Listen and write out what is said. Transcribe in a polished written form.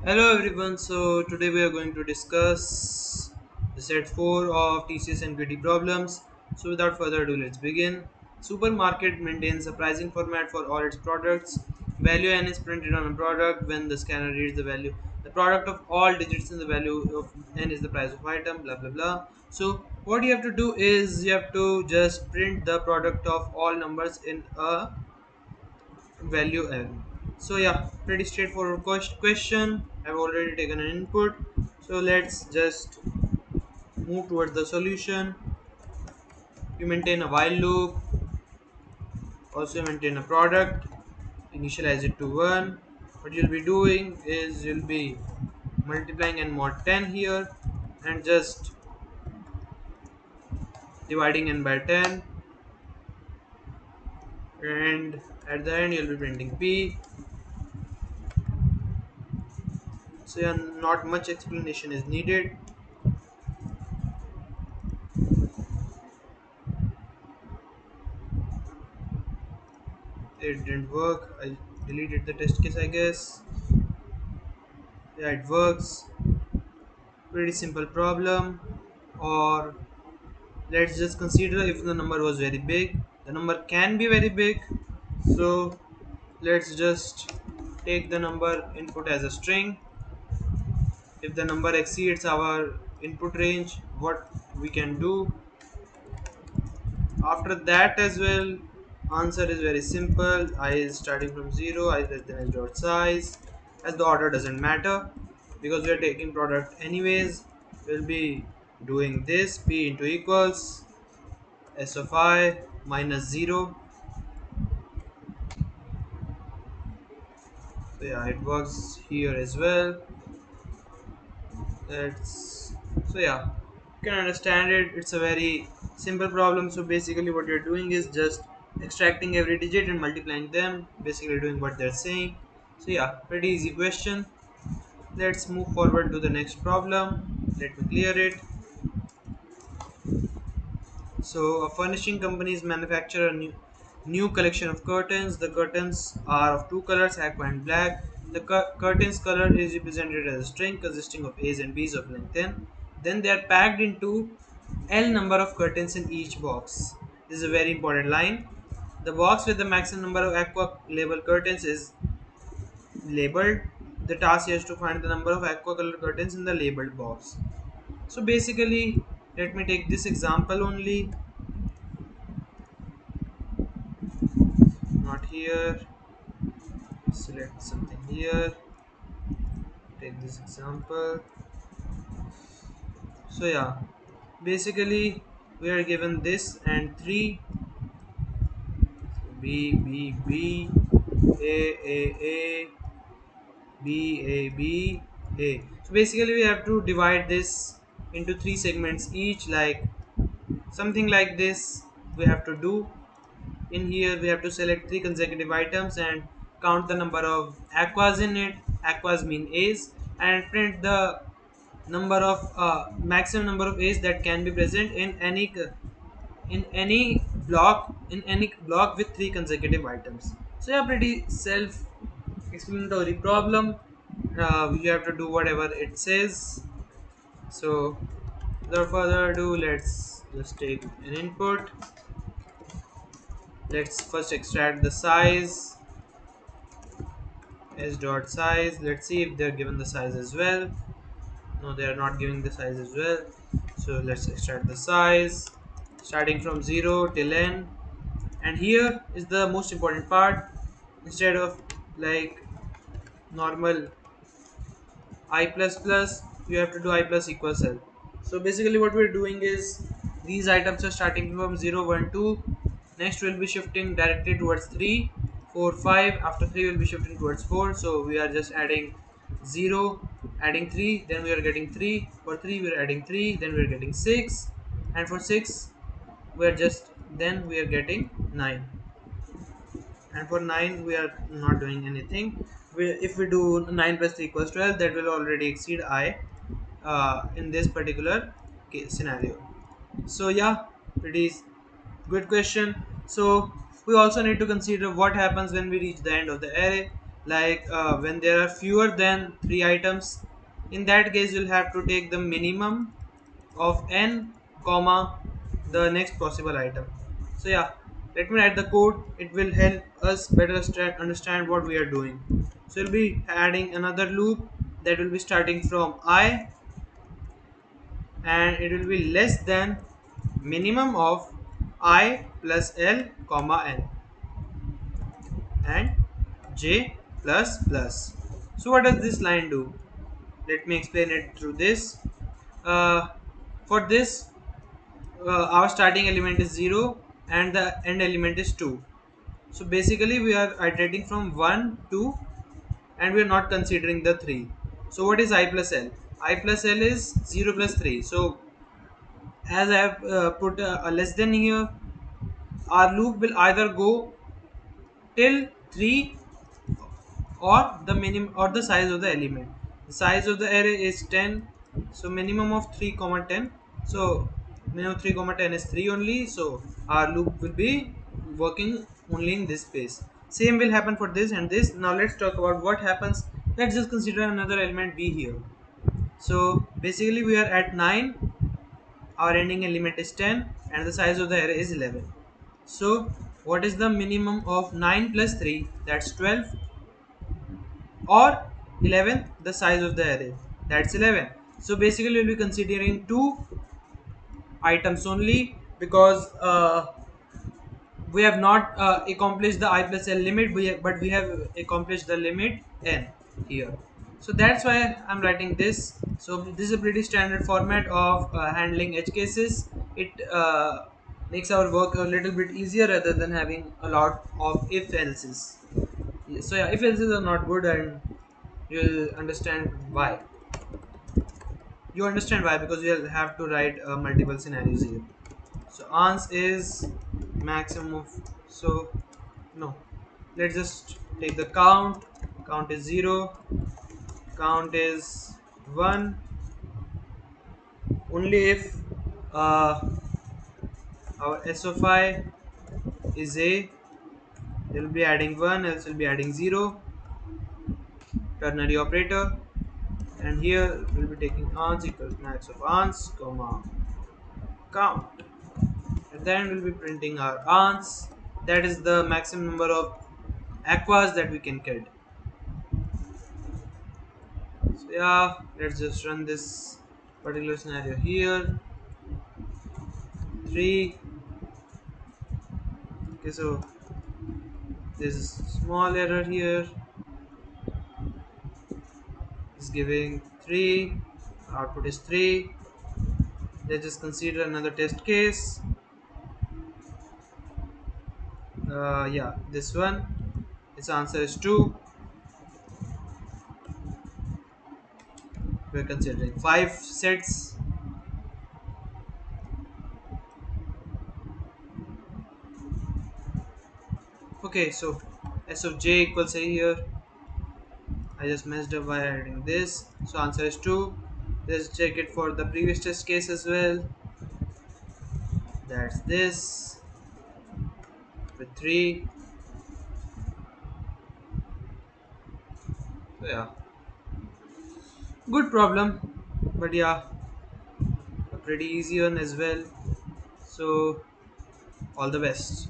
Hello everyone, so today we are going to discuss the set 4 of TCS and QT problems. So without further ado, let's begin. Supermarket maintains a pricing format for all its products. Value n is printed on a product when the scanner reads the value. The product of all digits in the value of n is the price of item, blah blah blah. So what you have to do is you have to just print the product of all numbers in a value n. So yeah, pretty straightforward question. I've already taken an input, so let's just move towards the solution. You maintain a while loop, also maintain a product, initialize it to 1. What you'll be doing is you'll be multiplying n mod 10 here and just dividing n by 10, and at the end you'll be printing p. So yeah, not much explanation is needed. It didn't work. I deleted the test case, I guess. Yeah, it works. Pretty simple problem. Or let's just consider if the number was very big. The number can be very big, so let's just take the number input as a string. If the number exceeds our input range, what we can do after that as well, answer is very simple. I is starting from 0, I less than s dot size, as the order doesn't matter because we are taking product anyways. We'll be doing this p into equals s of I minus 0. So yeah, it works here as well. That's so yeah, you can understand it. It's a very simple problem. So basically what you're doing is just extracting every digit and multiplying them, basically doing what they're saying. So yeah, pretty easy question. Let's move forward to the next problem. Let me clear it. So a furnishing companies manufacture a new collection of curtains. The curtains are of two colors, aqua and black. The curtain's color is represented as a string consisting of A's and B's of length n. Then they are packed into L number of curtains in each box. This is a very important line. The box with the maximum number of aqua label curtains is labeled. The task here is to find the number of aqua color curtains in the labeled box. So basically, let me take this example only. Not here. Select something here. Take this example. So yeah, basically we are given this and 3 B B B A B A B A. So basically we have to divide this into 3 segments each, like something like this we have to do. In here we have to select 3 consecutive items and count the number of aquas in it. Aquas mean A's, and print the number of maximum number of A's that can be present in any block with 3 consecutive items. So yeah, pretty self explanatory problem. You have to do whatever it says. So without further ado, let's just take an input. Let's first extract the size, s dot size. Let's see if they're given the size as well. No, they are not giving the size as well. So let's extract the size starting from 0 till n. And here is the most important part. Instead of like normal I plus plus, you have to do I plus equals L. So basically what we're doing is these items are starting from 0 1 2. Next we'll be shifting directly towards 3 4 5. After 3 we'll be shifting towards 4. So we are just adding 0, adding 3, then we are getting 3. For 3 we are adding 3, then we are getting 6, and for 6 we are just then we are getting 9, and for 9 we are not doing anything. If we do 9 plus 3 equals 12, that will already exceed I in this particular case scenario. So yeah, pretty good question. So we also need to consider what happens when we reach the end of the array. like when there are fewer than 3 items, in that case you'll have to take the minimum of n comma the next possible item. So yeah, let me write the code. It will help us better understand what we are doing. So we'll be adding another loop that will be starting from I, and it will be less than minimum of I plus L comma n and j plus plus. So what does this line do? Let me explain it through this. Uh, for this, our starting element is 0 and the end element is 2. So basically we are iterating from 1 to, and we are not considering the 3. So what is I plus L? I plus L is 0 plus 3. So as I have put a less than here, our loop will either go till 3 or the minimum or the size of the element. The size of the array is 10, so minimum of 3 comma 10. So minimum 3 comma 10 is 3 only, so our loop will be working only in this space. Same will happen for this and this. Now let's talk about what happens. Let's just consider another element b here. So basically we are at 9, our ending element is 10, and the size of the array is 11. So what is the minimum of 9 plus 3? That's 12, or 11 the size of the array, that's 11. So basically we'll be considering two items only, because we have not accomplished the I plus L limit, but we have accomplished the limit n here. So that's why I'm writing this. So this is a pretty standard format of handling edge cases. It makes our work a little bit easier rather than having a lot of if else's. So yeah, if else's are not good, and you'll understand why. You understand why, because you'll have to write multiple scenarios here. So ans is maximum of, so no, let's just take the count. Count is 0, count is 1. Only if uh, our s of I is a, you'll be adding 1, else you'll be adding 0, ternary operator. And here we'll be taking ans equals max of ans comma count, and then we'll be printing our ans. That is the maximum number of aquas that we can get. So yeah, let's just run this particular scenario here. 3. Okay, so there's a small error here. It's giving 3. Output is 3. Let's just consider another test case. Yeah, this one. Its answer is 2. We're considering 5 sets. Okay, so s of j equals a here. I just messed up by adding this. So answer is 2. Let's check it for the previous test case as well. That's this with 3. So yeah, good problem, but yeah, a pretty easy one as well. So all the best.